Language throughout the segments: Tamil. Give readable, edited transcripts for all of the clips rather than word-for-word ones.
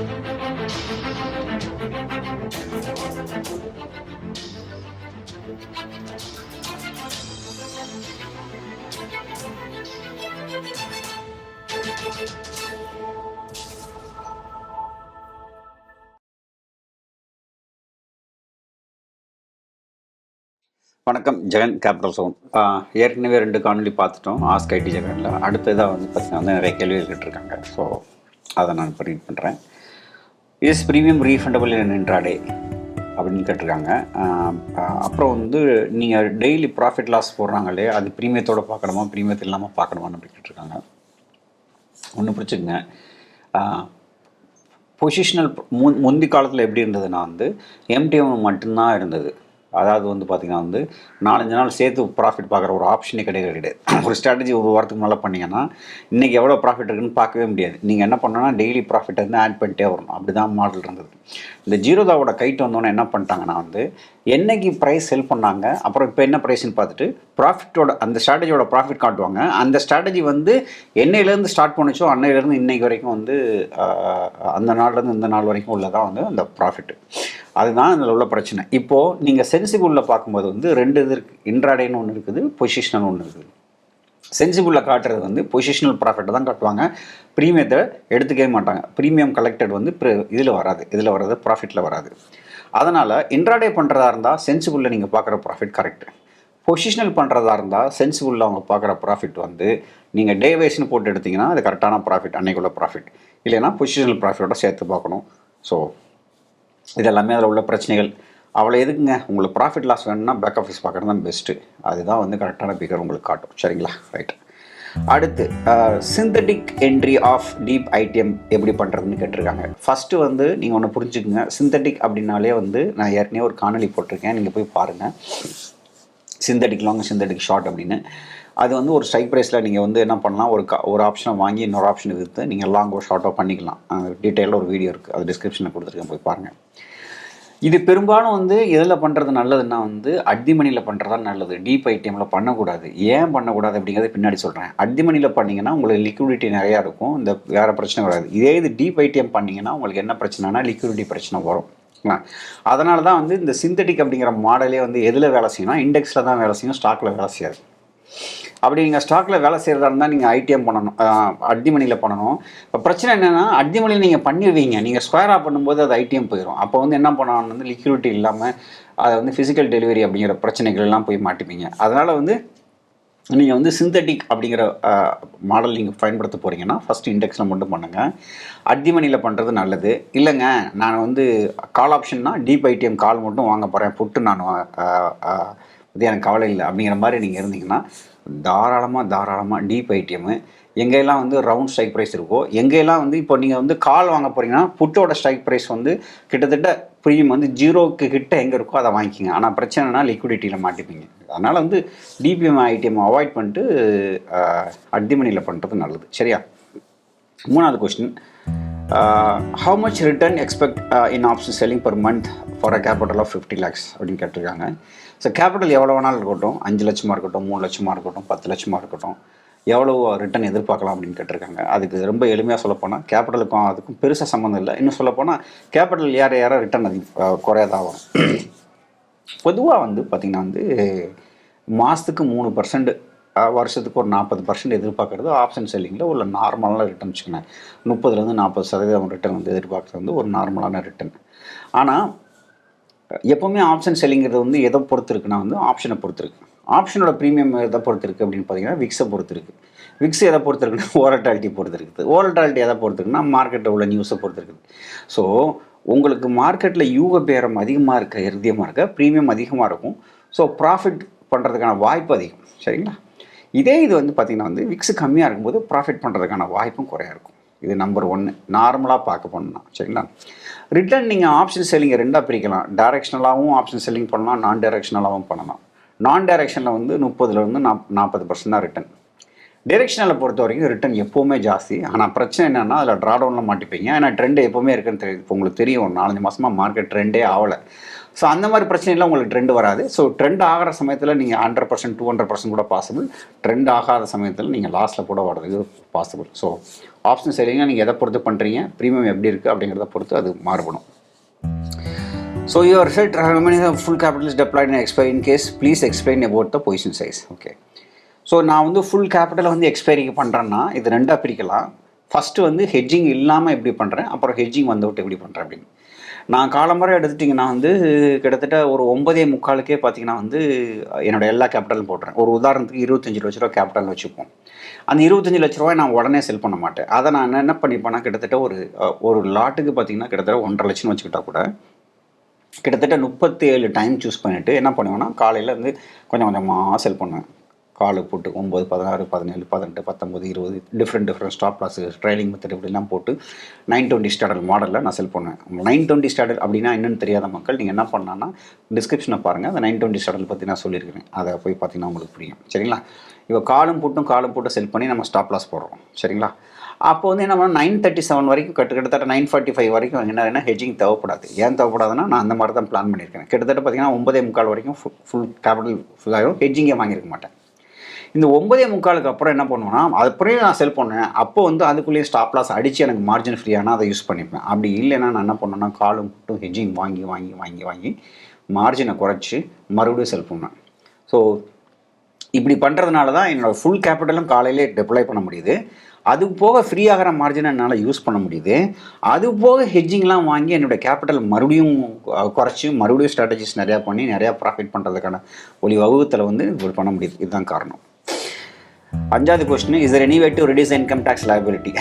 வணக்கம். Jagan capital sound. ஏற்கனவே 2 காணொலி பார்த்துட்டோம் ஆஸ்க் ஐடி ஜெகனில். அடுத்ததாக வந்து பார்த்திங்கன்னா வந்து நிறைய கேள்விகள் கேட்டிருக்காங்க. ஸோ அதை நான் இப்போ ரீட் பண்ணுறேன். Is premium refundable in intraday அப்படின்னு கேட்டிருக்காங்க. அப்புறம் வந்து நீங்கள் டெய்லி ப்ராஃபிட் லாஸ் போடுறாங்களே, அது ப்ரீமியத்தோடு பார்க்கணுமா ப்ரீமியத்தில் இல்லாமல் பார்க்கணுமான்னு அப்படி கேட்டிருக்காங்க. ஒன்று பிடிச்சிக்கங்க. பொசிஷனல் முந்தி காலத்தில் எப்படி இருந்ததுன்னா வந்து எம்டிஎம் மட்டும்தான் இருந்தது. அதாவது வந்து பார்த்திங்கன்னா வந்து 4-5 நாள் சேர்த்து ப்ராஃபிட் பார்க்குற ஒரு ஆப்ஷனே கிடையாது. ஒரு ஸ்ட்ராட்டஜி ஒரு வாரத்துக்கு மேலே பண்ணிங்கன்னா இன்றைக்கி எவ்வளோ ப்ராஃபிட் இருக்குன்னு பார்க்கவே முடியாது. நீங்கள் என்ன பண்ணணும்னா டெய்லி ப்ராஃபிட் வந்து ஆட் பண்ணிட்டே வரணும். அப்படி தான் மாடல் இருந்தது. இந்த ஜீரோதாவோட கைட்டு வந்தோன்னே என்ன பண்ணிட்டாங்கன்னா வந்து என்னைக்கு ப்ரைஸ் செல் பண்ணாங்க, அப்புறம் இப்போ என்ன ப்ரைஸ்ன்னு பார்த்துட்டு ப்ராஃபிட்டோட அந்த ஸ்ட்ராட்டஜியோட ப்ராஃபிட் காட்டுவாங்க. அந்த ஸ்ட்ராட்டஜி வந்து என்னையிலேருந்து ஸ்டார்ட் பண்ணிச்சோ அன்னையிலேருந்து இன்றைக்கு வரைக்கும் வந்து அந்த நாள்லேருந்து இந்த நாள் வரைக்கும் உள்ளதான் வந்து அந்த ப்ராஃபிட்டு. அதுதான் இதில் உள்ள பிரச்சனை. இப்போது நீங்கள் சென்சிபிளில் பார்க்கும்போது வந்து 2 இது இருக்குது. இன்ட்ராடேன்னு ஒன்று இருக்குது, பொசிஷனல் ஒன்று இருக்குது. சென்சிபிளில் காட்டுறது வந்து பொசிஷனல் ப்ராஃபிட்டை தான் காட்டுவாங்க, ப்ரீமியத்தை எடுத்துக்கவே மாட்டாங்க. ப்ரீமியம் கலெக்டட் வந்து இதில் வராது, இதில் வர்றது ப்ராஃபிட்டில் வராது. அதனால் இன்ட்ராடே பண்ணுறதா இருந்தால் சென்சிபிளில் நீங்கள் பார்க்குற ப்ராஃபிட் கரெக்டு. பொசிஷனல் பண்ணுறதா இருந்தால் சென்சிபிளில் அவங்க பார்க்குற ப்ராஃபிட் வந்து நீங்கள் டே வைஸ்னு போட்டு எடுத்திங்கன்னா அது கரெக்டான ப்ராஃபிட், அன்னைக்குள்ள ப்ராஃபிட். இல்லைன்னா பொசிஷனல் ப்ராஃபிட்டோட சேர்த்து பார்க்கணும். ஸோ இதெல்லாமே அதில் உள்ள பிரச்சனைகள். அவ்வளோ எதுக்குங்க, உங்களுக்கு ப்ராஃபிட் லாஸ் வேணும்னா பேக் ஆஃபீஸ் பார்க்குறது தான் பெஸ்ட்டு. அதுதான் வந்து கரெக்டான பிகர் உங்களுக்கு காட்டும். சரிங்களா? ரைட். அடுத்து synthetic entry of deep ITM எப்படி பண்ணுறதுன்னு கேட்டிருக்காங்க. ஃபஸ்ட்டு வந்து நீங்கள் ஒன்று புரிஞ்சுக்குங்க. சிந்தட்டிக் அப்படின்னாலே வந்து நான் ஏற்கனவே ஒரு காணொலி போட்டிருக்கேன், நீங்கள் போய் பாருங்கள். சிந்தட்டிக் லாங், சிந்தட்டிக் ஷார்ட் அப்படின்னு. அது வந்து ஒரு ஸ்ட்ரைக் ப்ரைஸில் நீங்கள் வந்து என்ன பண்ணலாம், ஒரு ஆப்ஷனை வாங்கி இன்னொரு ஆப்ஷனை விற்று நீங்கள் லாங்கோ ஷார்ட்டோ பண்ணிக்கலாம். டீட்டெயிலாக ஒரு வீடியோ இருக்குது, அது டிஸ்கிரிப்ஷனில் கொடுத்துருக்கேன், போய் பாருங்கள். இது பெரும்பாலும் வந்து எதில் பண்ணுறது நல்லதுன்னா வந்து அட்திமணியில் பண்ணுறது தான் நல்லது. டீப் ஐடிஎம்மில் பண்ணக்கூடாது. ஏன் பண்ணக்கூடாது அப்படிங்கிறத பின்னாடி சொல்கிறேன். அட்திமணியில் பண்ணிங்கன்னா உங்களுக்கு லிக்விடிட்டி நிறையா இருக்கும், இந்த வேறு பிரச்சனை வராது. இதே இது டீப் ஐடிஎம் பண்ணிங்கன்னா உங்களுக்கு என்ன பிரச்சனைனா லிக்விடிட்டி பிரச்சனை வரும். அதனால தான் வந்து இந்த சிந்தட்டிக் அப்படிங்கிற மாடலே வந்து எதில் வேலை செய்யணும், இண்டெக்ஸில் தான் வேலை செய்யும், ஸ்டாக்கில் வேலை செய்யாது. அப்படி நீங்கள் ஸ்டாக்கில் வேலை செய்கிறதா இருந்தால் நீங்கள் ஐடிஎம் பண்ணணும், அட்திமணியில் பண்ணணும். இப்போ பிரச்சனை என்னென்னா அட்திமணியில் நீங்கள் பண்ணிடுவீங்க, நீங்கள் ஸ்கொயராக பண்ணும்போது அது ஐடிஎம் போயிடும். அப்போ வந்து என்ன பண்ணணும் வந்து லிக்விடிட்டி இல்லாமல் அதை வந்து ஃபிசிக்கல் டெலிவரி அப்படிங்கிற பிரச்சனைகள் எல்லாம் போய் மாட்டிப்பீங்க. அதனால் வந்து நீங்கள் வந்து சிந்தட்டிக் அப்படிங்கிற மாடல் நீங்கள் பயன்படுத்த போகிறீங்கன்னா ஃபஸ்ட்டு இண்டெக்ஸில் மட்டும் பண்ணுங்கள். அட்திமணியில் பண்ணுறது நல்லது. இல்லைங்க நான் வந்து கால் ஆப்ஷன்னா டீப் ஐடிஎம் கால் மட்டும் வாங்க போகிறேன், புட்டு நான் இது எனக்கு கவலை இல்லை அப்படிங்கிற மாதிரி நீங்கள் இருந்தீங்கன்னா தாராளமாக டீப் ஐடிஎம்மு எங்கெல்லாம் வந்து ரவுண்ட் ஸ்ட்ரைக் ப்ரைஸ் இருக்கோ, எங்கெல்லாம் வந்து இப்போ நீங்கள் வந்து கால் வாங்க போகிறீங்கன்னா புட்டோட ஸ்ட்ரைக் ப்ரைஸ் வந்து கிட்டத்தட்ட ப்ரீமியம் வந்து 0க்கு கிட்ட எங்கே இருக்கோ அதை வாங்கிக்கிங்க. ஆனால் பிரச்சனைனா லிக்விடிட்டியில் மாட்டிப்பீங்க. அதனால் வந்து டிபிஎம் ஐடிஎம் அவாய்ட் பண்ணிட்டு அட்திமணியில் பண்ணுறது நல்லது. சரியா? 3வது question, how much return expect in option selling per month for a capital of 50 lakhs அப்படின்னு கேட்டிருக்காங்க. ஸோ கேபிட்டல் எவ்வளோ வேணாலும் இருக்கட்டும், 5 லட்சமாக இருக்கட்டும், 3 லட்சமாக இருக்கட்டும், 10 லட்சமாக இருக்கட்டும், எவ்வளோ ரிட்டர்ன் எதிர்பார்க்கலாம் அப்படின்னு கேட்டிருக்காங்க. அதுக்கு ரொம்ப எளிமையாக சொல்லப்போனால் கேபிட்டலுக்கும் அதுக்கும் பெருசாக சம்மந்தம் இல்லை. இன்னும் சொல்லப்போனால் கேபிட்டல் யார ரிட்டர்ன் குறையாதாகும். பொதுவாக வந்து பார்த்திங்கன்னா வந்து மாதத்துக்கு 3%, வருஷத்துக்கு ஒரு 40% எதிர்பார்க்குறது ஆப்ஷன் செல்லிங்கில் உள்ள நார்மலான ரிட்டர்ன் வச்சுக்கோங்க. 30-40% ரிட்டர்ன் வந்து எதிர்பார்க்குறது வந்து ஒரு நார்மலான ரிட்டர்ன். ஆனால் எப்போவுமே ஆப்ஷன் செல்லிங்கிறது வந்து எதை பொறுத்து இருக்குன்னா வந்து ஆப்ஷனை பொறுத்து இருக்குது. ஆப்ஷனோட ப்ரீமியம் எதை பொறுத்து இருக்குது அப்படின்னு பார்த்தீங்கன்னா விக்ஸை பொறுத்து இருக்குது. விக்ஸ் எதை பொறுத்து இருக்குன்னா ஓலட்டாலிட்டி பொறுத்து இருக்குது. ஓலட்டாலிட்டி எதை பொறுத்து இருக்குன்னா மார்க்கெட்டில் உள்ள நியூஸை பொறுத்து இருக்குது. ஸோ உங்களுக்கு மார்க்கெட்டில் யூக பேரம் அதிகமாக இருக்க, இறுதியமாக இருக்க, ப்ரீமியம் அதிகமாக இருக்கும். ஸோ ப்ராஃபிட் பண்ணுறதுக்கான வாய்ப்பு அதிகம். சரிங்களா? இதே இது வந்து பார்த்திங்கன்னா வந்து விக்ஸ் கம்மியாக இருக்கும்போது ப்ராஃபிட் பண்ணுறதுக்கான வாய்ப்பும் குறையாக இருக்கும். இது நம்பர் 1 நார்மலாக பார்க்க போனோம்னா. சரிங்களா? ரிட்டர்ன் நீங்கள் ஆப்ஷன் செல்லிங்கை 2ஆக பிரிக்கலாம். டைரெக்ஷனலாகவும் ஆப்ஷன் செல்லிங் பண்ணலாம், நான் டைரெக்ஷனலாகவும் பண்ணலாம். நான் டைரெக்ஷனில் வந்து 30-40% தான் ரிட்டர்ன். டைரெக்ஷனலை பொறுத்த வரைக்கும் ரிட்டர்ன் எப்போவுமே ஜாஸ்தி. ஆனால் பிரச்சனை என்னென்னா அதில் ட்ராடவுனில் மாட்டிப்பீங்க. ஏன்னா ட்ரெண்ட் எப்போவுமே இருக்குன்னு தெரியுது. இப்போ உங்களுக்கு தெரியும் ஒரு 4-5 மாதமாக மார்க்கெட் ட்ரெண்டே ஆகலை. ஸோ அந்த மாதிரி பிரச்சனைலாம் உங்களுக்கு ட்ரெண்ட் வராது. ஸோ ட்ரெண்ட் ஆகிற சமயத்தில் நீங்கள் 100% 200% கூட பாசிபிள். ட்ரெண்ட் ஆகாத சமயத்தில் நீங்கள் லாஸில் கூட வர்றதுக்கு பாசிபிள். ஸோ ஆப்ஷன் சரிங்க, நீங்கள் எதை பொறுத்து பண்ணுறீங்க, ப்ரீமியம் எப்படி இருக்குது அப்படிங்கிறத பொறுத்து அது மாறுபடும். So your set remaining the full capital is deployed in expiry in case, please explain about the position size. Okay. So நான் வந்து ஃபுல் கேபிட்டலை வந்து எக்ஸ்பைரிக்கு பண்ணுறேன்னா இது ரெண்டாக பிரிக்கலாம். ஃபஸ்ட்டு வந்து ஹெட்ஜிங் இல்லாமல் எப்படி பண்ணுறேன், அப்புறம் ஹெட்ஜிங் வந்து விட்டு எப்படி பண்ணுறேன் அப்படின்னு. நான் காலம்பரம் எடுத்துட்டிங்கன்னா வந்து கிட்டத்தட்ட ஒரு 9:45 பார்த்தீங்கன்னா வந்து என்னோடய எல்லா கேபிட்டலும் போட்டுறேன். ஒரு உதாரணத்துக்கு 25 லட்ச ரூபா கேபிட்டல் வச்சுப்போம். அந்த 25 லட்ச ரூபாய் நான் உடனே செல் பண்ண மாட்டேன். அதை நான் என்ன பண்ணிப்பேன்னா கிட்டத்தட்ட ஒரு லாட்டுக்கு பார்த்தீங்கன்னா கிட்டத்தட்ட 1.5 லட்சம்னு வச்சுக்கிட்டா கூட கிட்டத்தட்ட 37 டைம் சூஸ் பண்ணிவிட்டு என்ன பண்ணுவேன்னா காலையில் வந்து கொஞ்சம் கொஞ்சமாக செல் பண்ணுவேன். காலு போட்டு 9, 16, 17, 18, 19, 20 different stop loss trailing method இப்படிலாம் போட்டு 920 ஸ்டாண்டர்ட் மாடலில் நான் செல் பண்ணுவேன். 920 ஸ்டாண்டர்ட் அப்படின்னா என்னென்னு தெரியாத மக்கள் நீங்கள் என்ன பண்ணலான்னா டிஸ்கிரிப்ஷனை பாருங்கள். அந்த 920 ஸ்டாண்டர்ட் பற்றி நான் சொல்லியிருக்கிறேன். அதை போய் பார்த்தீங்கன்னா உங்களுக்கு புரியும். சரிங்களா? இப்போ காலும் போட்டு செல் பண்ணி நம்ம ஸ்டாப் லாஸ் போடுறோம். சரிங்களா? அப்போ வந்து என்ன பண்ணால் 937 வரைக்கும் கிட்டத்தட்ட 945 வரைக்கும் என்ன ஹெட்ஜிங் தேவைப்படாது. ஏன் தேவைப்படாதுன்னா நான் அந்த மாதிரி தான் பிளான் பண்ணியிருக்கேன். கிட்டத்தட்ட பார்த்தீங்கன்னா 9:45 வரைக்கும் ஃபுல் கேபிட்டல் ஃபுல்லாகிடும். ஹெட்ஜிங்கே வாங்கியிருக்க மாட்டேன். இந்த 9:45 அப்புறம் என்ன பண்ணுவேன்னா அப்புறம் நான் செல் பண்ணேன். அப்போ வந்து அதுக்குள்ளேயே ஸ்டாப் லாஸ் அடித்து எனக்கு மார்ஜின் ஃப்ரீயானா அதை யூஸ் பண்ணிப்பேன். அப்படி இல்லைன்னா நான் என்ன பண்ணேன்னா காலும் போட்டும் ஹெட்ஜிங் வாங்கி மார்ஜினை குறைச்சி மறுபடியும் செல் பண்ணேன். ஸோ இப்படி பண்ணுறதுனால தான் என்னோடய ஃபுல் கேபிட்டலும் காலையிலே டெப்ளாய் பண்ண முடியுது. அது போக ஃப்ரீ ஆகிற மார்ஜினை என்னால் யூஸ் பண்ண முடியுது. அது போக ஹெட்ஜிங்லாம் வாங்கி என்னோடய கேபிட்டல் மறுபடியும் குறைச்சி மறுபடியும் ஸ்ட்ராட்டஜிஸ் நிறையா பண்ணி நிறையா ப்ராஃபிட் பண்ணுறதுக்கான வகுத்தில் வந்து இப்படி பண்ண முடியுது. இதுதான் காரணம். 5வது question, is there any way to reduce income tax liability?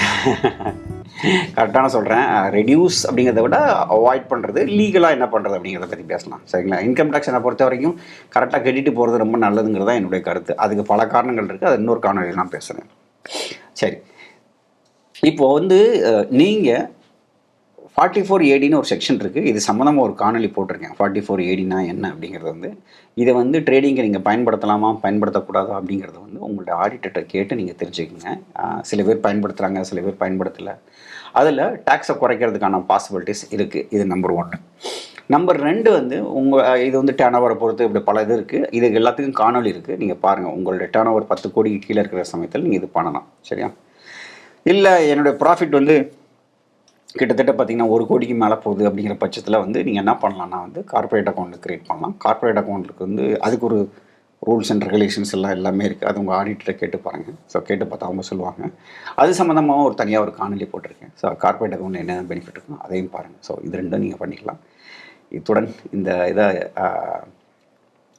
கரெக்டான சொல்கிறேன். ரெடியூஸ் அப்படிங்கிறத விட அவாய்ட் பண்ணுறது, லீகலாக என்ன பண்ணுறது அப்படிங்கிறத பற்றி பேசலாம். சரிங்களா? இன்கம் டேக்ஸ் என்னை பொறுத்த வரைக்கும் கரெக்டாக கட்டிட்டு போகிறது ரொம்ப நல்லதுங்கிறது தான் என்னுடைய கருத்து. அதுக்கு பல காரணங்கள் இருக்குது. அது இன்னொரு காரணம் நான் பேசுகிறேன். சரி, இப்போது வந்து நீங்கள் 44ADன்னு ஒரு செக்ஷன் இருக்குது. இது சம்மந்தமாக ஒரு காணொலி போட்டிருக்கேன். 44ADனா என்ன அப்படிங்கிறது வந்து இதை வந்து ட்ரேடிங்கை நீங்கள் பயன்படுத்தலாமா பயன்படுத்தக்கூடாதா அப்படிங்கிறத வந்து உங்களோட ஆடிட்டர்கிட்ட கேட்டு நீங்கள் தெரிஞ்சுக்கோங்க. சில பேர் பயன்படுத்துகிறாங்க, சில பேர் பயன்படுத்தலை. அதில் டேக்ஸை குறைக்கிறதுக்கான பாசிபிலிட்டிஸ் இருக்குது. இது நம்பர் 1. நம்பர் 2 வந்து இது வந்து டேர்ன் ஓவரை பொறுத்து இப்படி பல இது இருக்குது. இது எல்லாத்துக்கும் காணொலி இருக்குது. நீங்கள் பாருங்கள். உங்களுடைய டேர்ன் ஓவர் 10 கோடிக்கு கீழே இருக்கிற சமயத்தில் நீங்கள் இது பண்ணலாம். சரியா? இல்லை என்னுடைய ப்ராஃபிட் வந்து கிட்டத்தட்ட பார்த்தீங்கன்னா 1 கோடிக்கு மேலே போகுது அப்படிங்கிற பட்சத்தில் வந்து நீங்கள் என்ன பண்ணலான்னா வந்து கார்ப்பரேட் அக்கௌண்ட்டு க்ரியேட் பண்ணலாம். கார்ப்பரேட் அக்கௌண்ட்டுக்கு வந்து அதுக்கு ஒரு ரூல்ஸ் அண்ட் ரெகுலேஷன்ஸ் எல்லாமே இருக்குது. அது உங்கள் ஆடிட்டரை கேட்டு பாருங்கள். ஸோ கேட்டு பார்த்தா அவங்க சொல்லுவாங்க. அது சம்மந்தமாக தனியாக ஒரு காணொலி போட்டிருக்கேன். ஸோ கார்ப்பரேட் அக்கௌண்ட் என்னென்ன பெனிஃபிட் இருக்கும் அதையும் பாருங்கள். ஸோ இது ரெண்டும் நீங்கள் பண்ணிக்கலாம். இத்துடன் இந்த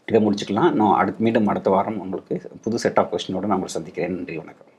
இதை முடிச்சுக்கலாம். நான் மீண்டும் அடுத்த வாரம் உங்களுக்கு புது செட் ஆஃப் கொஸ்டினோடு நான் உங்களை சந்திக்கிறேன். நன்றி, வணக்கம்.